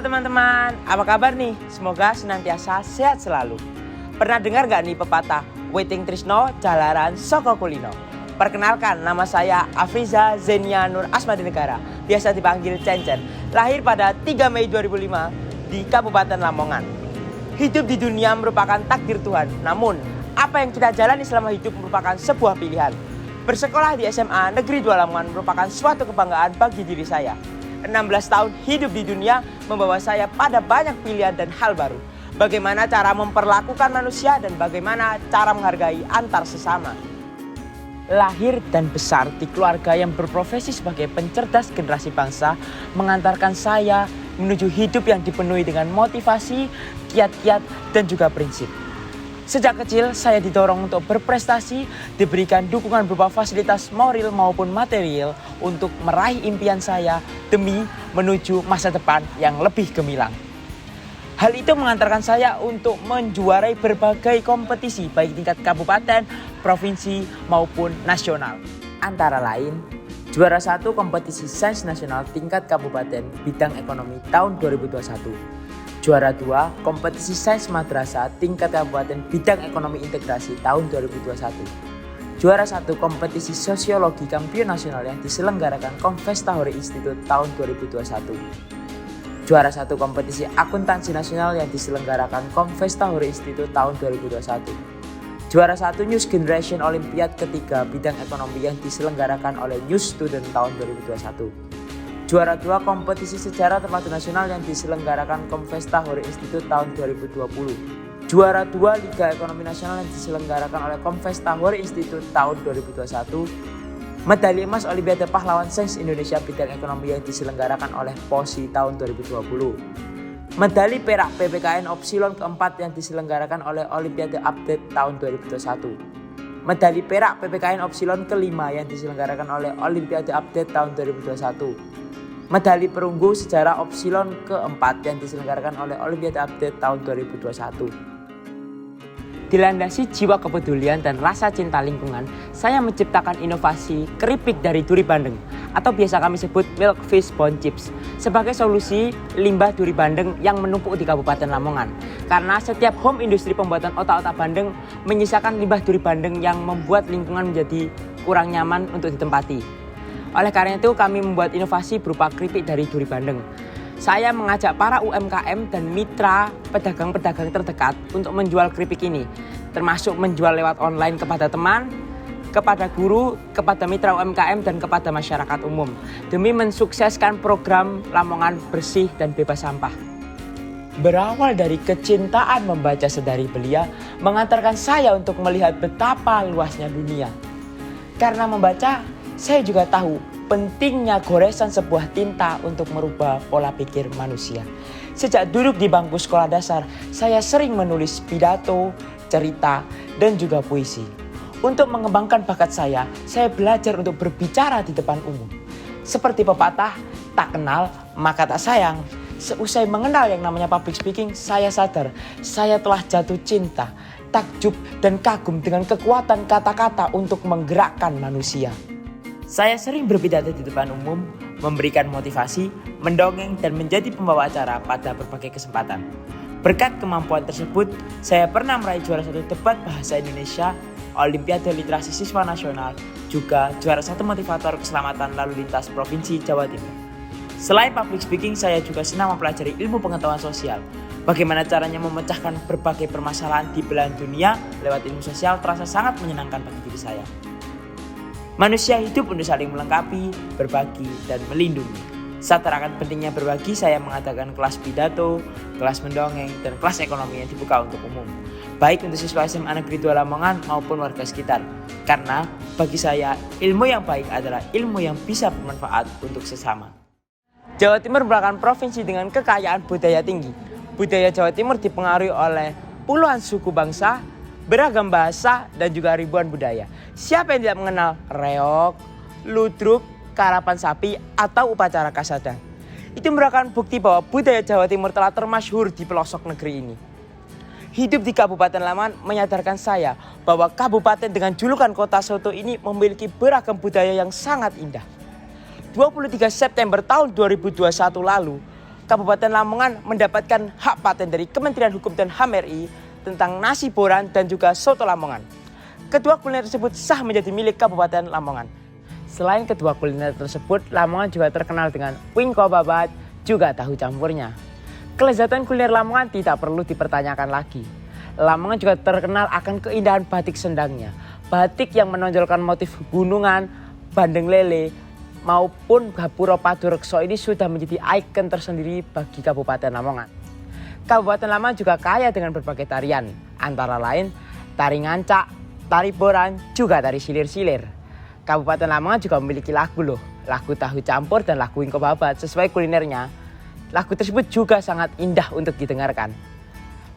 Halo teman-teman, apa kabar nih? Semoga senantiasa sehat selalu. Pernah dengar gak nih pepatah Weting Trisno Jalaran Soko Kulino? Perkenalkan, nama saya Afriza Zenia Nur Asmadinegara, biasa dipanggil Cencen. Lahir pada 3 Mei 2005 di Kabupaten Lamongan. Hidup di dunia merupakan takdir Tuhan, namun apa yang kita jalani selama hidup merupakan sebuah pilihan. Bersekolah di SMA Negeri 2 Lamongan merupakan suatu kebanggaan bagi diri saya. 16 tahun hidup di dunia membawa saya pada banyak pilihan dan hal baru. Bagaimana cara memperlakukan manusia dan bagaimana cara menghargai antar sesama. Lahir dan besar di keluarga yang berprofesi sebagai pencerdas generasi bangsa mengantarkan saya menuju hidup yang dipenuhi dengan motivasi, kiat-kiat, dan juga prinsip. Sejak kecil saya didorong untuk berprestasi, diberikan dukungan berupa fasilitas moral maupun material untuk meraih impian saya demi menuju masa depan yang lebih gemilang. Hal itu mengantarkan saya untuk menjuarai berbagai kompetisi baik tingkat kabupaten, provinsi maupun nasional. Antara lain, juara 1 kompetisi sains nasional tingkat kabupaten bidang ekonomi tahun 2021. Juara 2 kompetisi sains madrasah tingkat kabupaten bidang ekonomi integrasi tahun 2021. Juara 1 kompetisi sosiologi kampion nasional yang diselenggarakan Komvesta Hore Institute tahun 2021. Juara 1 kompetisi akuntansi nasional yang diselenggarakan Komvesta Hore Institute tahun 2021. Juara 1 News Generation Olimpiade ketiga bidang ekonomi yang diselenggarakan oleh News Student tahun 2021. Juara 2 kompetisi sejarah terpadu nasional yang diselenggarakan Komvesta Hore Institute tahun 2020. Juara 2 Liga Ekonomi Nasional yang diselenggarakan oleh Komvesta Hore Institute tahun 2021. Medali emas Olimpiade Pahlawan Sains Indonesia bidang ekonomi yang diselenggarakan oleh POSI tahun 2020. Medali perak PPKN Opsilon keempat yang diselenggarakan oleh Olimpiade Update tahun 2021. Medali perak PPKN Opsilon kelima yang diselenggarakan oleh Olimpiade Update tahun 2021. Medali perunggu sejarah Opsilon keempat yang diselenggarakan oleh Olimpiade Update tahun 2021. Dilandasi jiwa kepedulian dan rasa cinta lingkungan, saya menciptakan inovasi keripik dari duri bandeng atau biasa kami sebut milk fish bone chips sebagai solusi limbah duri bandeng yang menumpuk di Kabupaten Lamongan. Karena setiap home industri pembuatan otak-otak bandeng menyisakan limbah duri bandeng yang membuat lingkungan menjadi kurang nyaman untuk ditempati. Oleh karena itu kami membuat inovasi berupa keripik dari duri bandeng. Saya mengajak para UMKM dan mitra pedagang-pedagang terdekat untuk menjual keripik ini, termasuk menjual lewat online kepada teman, kepada guru, kepada mitra UMKM dan kepada masyarakat umum demi mensukseskan program Lamongan bersih dan bebas sampah. Berawal dari kecintaan membaca sedari belia mengantarkan saya untuk melihat betapa luasnya dunia. Karena membaca, saya juga tahu pentingnya goresan sebuah tinta untuk merubah pola pikir manusia. Sejak duduk di bangku sekolah dasar, saya sering menulis pidato, cerita, dan juga puisi. Untuk mengembangkan bakat saya belajar untuk berbicara di depan umum. Seperti pepatah, tak kenal maka tak sayang. Seusai mengenal yang namanya public speaking, saya sadar saya telah jatuh cinta, takjub, dan kagum dengan kekuatan kata-kata untuk menggerakkan manusia. Saya sering berpidato di depan umum, memberikan motivasi, mendongeng, dan menjadi pembawa acara pada berbagai kesempatan. Berkat kemampuan tersebut, saya pernah meraih juara 1 debat bahasa Indonesia, Olimpiade Literasi Siswa Nasional, juga juara 1 motivator keselamatan lalu lintas Provinsi Jawa Timur. Selain public speaking, saya juga senang mempelajari ilmu pengetahuan sosial. Bagaimana caranya memecahkan berbagai permasalahan di belahan dunia lewat ilmu sosial terasa sangat menyenangkan bagi diri saya. Manusia hidup untuk saling melengkapi, berbagi, dan melindungi. Sadar akan pentingnya berbagi, saya mengadakan kelas pidato, kelas mendongeng, dan kelas ekonomi yang dibuka untuk umum. Baik untuk siswa SMA Negeri 2 Lamongan maupun warga sekitar. Karena bagi saya, ilmu yang baik adalah ilmu yang bisa bermanfaat untuk sesama. Jawa Timur merupakan provinsi dengan kekayaan budaya tinggi. Budaya Jawa Timur dipengaruhi oleh puluhan suku bangsa, beragam bahasa, dan juga ribuan budaya. Siapa yang tidak mengenal reog, ludruk, karapan sapi, atau upacara kasada? Itu merupakan bukti bahwa budaya Jawa Timur telah termasyhur di pelosok negeri ini. Hidup di Kabupaten Lamongan menyadarkan saya bahwa kabupaten dengan julukan kota soto ini memiliki beragam budaya yang sangat indah. 23 September tahun 2021 lalu, Kabupaten Lamongan mendapatkan hak paten dari Kementerian Hukum dan HAM RI tentang nasi boran dan juga soto Lamongan. Kedua kuliner tersebut sah menjadi milik Kabupaten Lamongan. Selain kedua kuliner tersebut, Lamongan juga terkenal dengan wingko babat, juga tahu campurnya. Kelezatan kuliner Lamongan tidak perlu dipertanyakan lagi. Lamongan juga terkenal akan keindahan batik sendangnya. Batik yang menonjolkan motif gunungan, bandeng lele, maupun Gapura Padurekso ini sudah menjadi ikon tersendiri bagi Kabupaten Lamongan. Kabupaten Lamongan juga kaya dengan berbagai tarian, antara lain tari ngancak, tari boran, juga tari silir-silir. Kabupaten Lamongan juga memiliki lagu tahu campur dan lagu wingko babat sesuai kulinernya. Lagu tersebut juga sangat indah untuk didengarkan.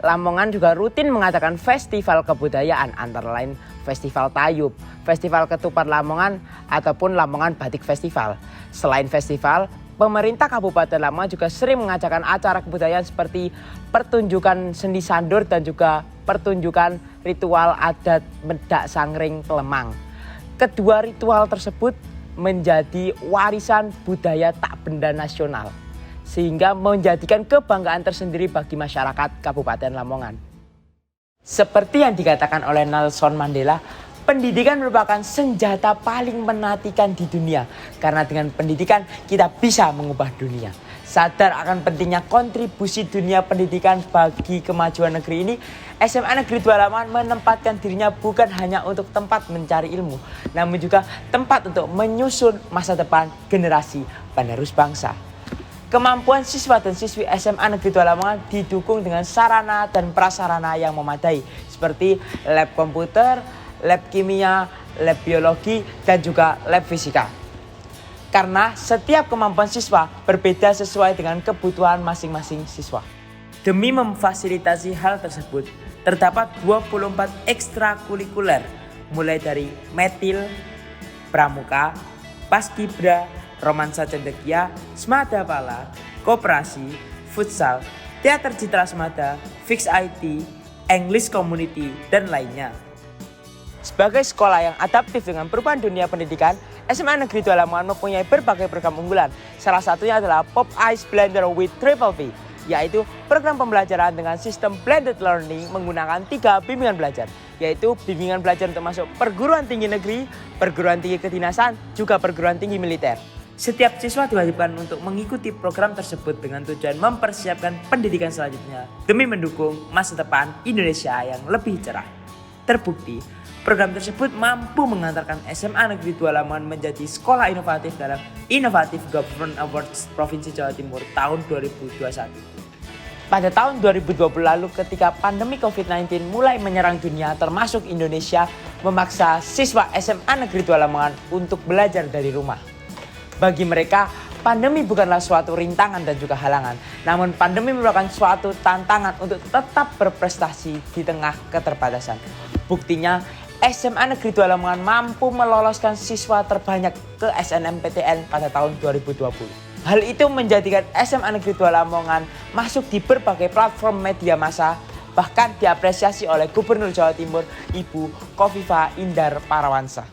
Lamongan juga rutin mengadakan festival kebudayaan, antara lain Festival Tayub, Festival Ketupat Lamongan, ataupun Lamongan Batik Festival. Selain festival, pemerintah Kabupaten Lamongan juga sering mengadakan acara kebudayaan seperti pertunjukan seni sandur dan juga pertunjukan ritual adat Medak Sangring Kelemang. Kedua ritual tersebut menjadi warisan budaya tak benda nasional, sehingga menjadikan kebanggaan tersendiri bagi masyarakat Kabupaten Lamongan. Seperti yang dikatakan oleh Nelson Mandela, pendidikan merupakan senjata paling menatikan di dunia. Karena dengan pendidikan kita bisa mengubah dunia. Sadar akan pentingnya kontribusi dunia pendidikan bagi kemajuan negeri ini, SMA Negeri 2 Lamongan menempatkan dirinya bukan hanya untuk tempat mencari ilmu, namun juga tempat untuk menyusun masa depan generasi penerus bangsa. Kemampuan siswa dan siswi SMA Negeri 2 Lamongan didukung dengan sarana dan prasarana yang memadai seperti lab komputer, lab kimia, lab biologi, dan juga lab fisika. Karena setiap kemampuan siswa berbeda sesuai dengan kebutuhan masing-masing siswa. Demi memfasilitasi hal tersebut, terdapat 24 ekstrakurikuler mulai dari metil, pramuka, paskibra, romansa cendekia, semada pala, koperasi, futsal, teater citra semada, fix IT, English community, dan lainnya. Sebagai sekolah yang adaptif dengan perubahan dunia pendidikan, SMA Negeri 2 Lamongan mempunyai berbagai program unggulan. Salah satunya adalah Pop Ice Blender with Triple P, yaitu program pembelajaran dengan sistem blended learning menggunakan 3 bimbingan belajar, yaitu bimbingan belajar untuk masuk perguruan tinggi negeri, perguruan tinggi kedinasan, juga perguruan tinggi militer. Setiap siswa diwajibkan untuk mengikuti program tersebut dengan tujuan mempersiapkan pendidikan selanjutnya demi mendukung masa depan Indonesia yang lebih cerah. Terbukti, program tersebut mampu mengantarkan SMA Negeri 2 Lamongan menjadi sekolah inovatif dalam Innovative Government Awards Provinsi Jawa Timur tahun 2021. Pada tahun 2020 lalu ketika pandemi COVID-19 mulai menyerang dunia termasuk Indonesia, memaksa siswa SMA Negeri 2 Lamongan untuk belajar dari rumah. Bagi mereka, pandemi bukanlah suatu rintangan dan juga halangan, namun pandemi merupakan suatu tantangan untuk tetap berprestasi di tengah keterbatasan. Buktinya, SMA Negeri 2 Lamongan mampu meloloskan siswa terbanyak ke SNMPTN pada tahun 2020. Hal itu menjadikan SMA Negeri 2 Lamongan masuk di berbagai platform media massa, bahkan diapresiasi oleh Gubernur Jawa Timur, Ibu Kofifa Indar Parawansa.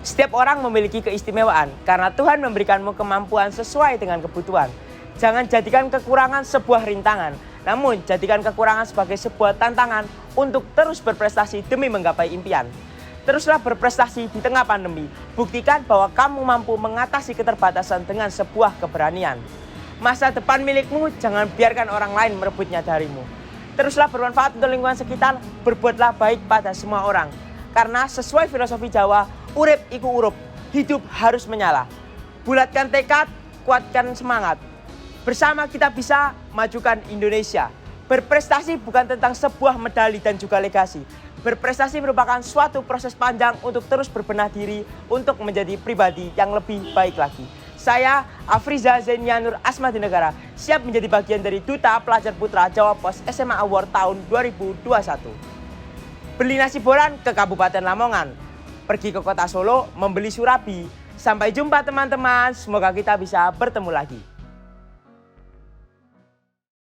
Setiap orang memiliki keistimewaan karena Tuhan memberikanmu kemampuan sesuai dengan kebutuhan. Jangan jadikan kekurangan sebuah rintangan, namun jadikan kekurangan sebagai sebuah tantangan untuk terus berprestasi demi menggapai impian. Teruslah berprestasi di tengah pandemi. Buktikan bahwa kamu mampu mengatasi keterbatasan dengan sebuah keberanian. Masa depan milikmu, jangan biarkan orang lain merebutnya darimu. Teruslah bermanfaat untuk lingkungan sekitar, berbuatlah baik pada semua orang. Karena sesuai filosofi Jawa, urip iku urup, hidup harus menyala. Bulatkan tekad, kuatkan semangat. Bersama kita bisa majukan Indonesia. Berprestasi bukan tentang sebuah medali dan juga legasi. Berprestasi merupakan suatu proses panjang untuk terus berbenah diri untuk menjadi pribadi yang lebih baik lagi. Saya, Afriza Zenianur Asmadinegara, siap menjadi bagian dari Duta Pelajar Putra Jawa Pos SMA Award tahun 2021. Beli nasi boran ke Kabupaten Lamongan, pergi ke kota Solo membeli surabi. Sampai jumpa teman-teman, semoga kita bisa bertemu lagi.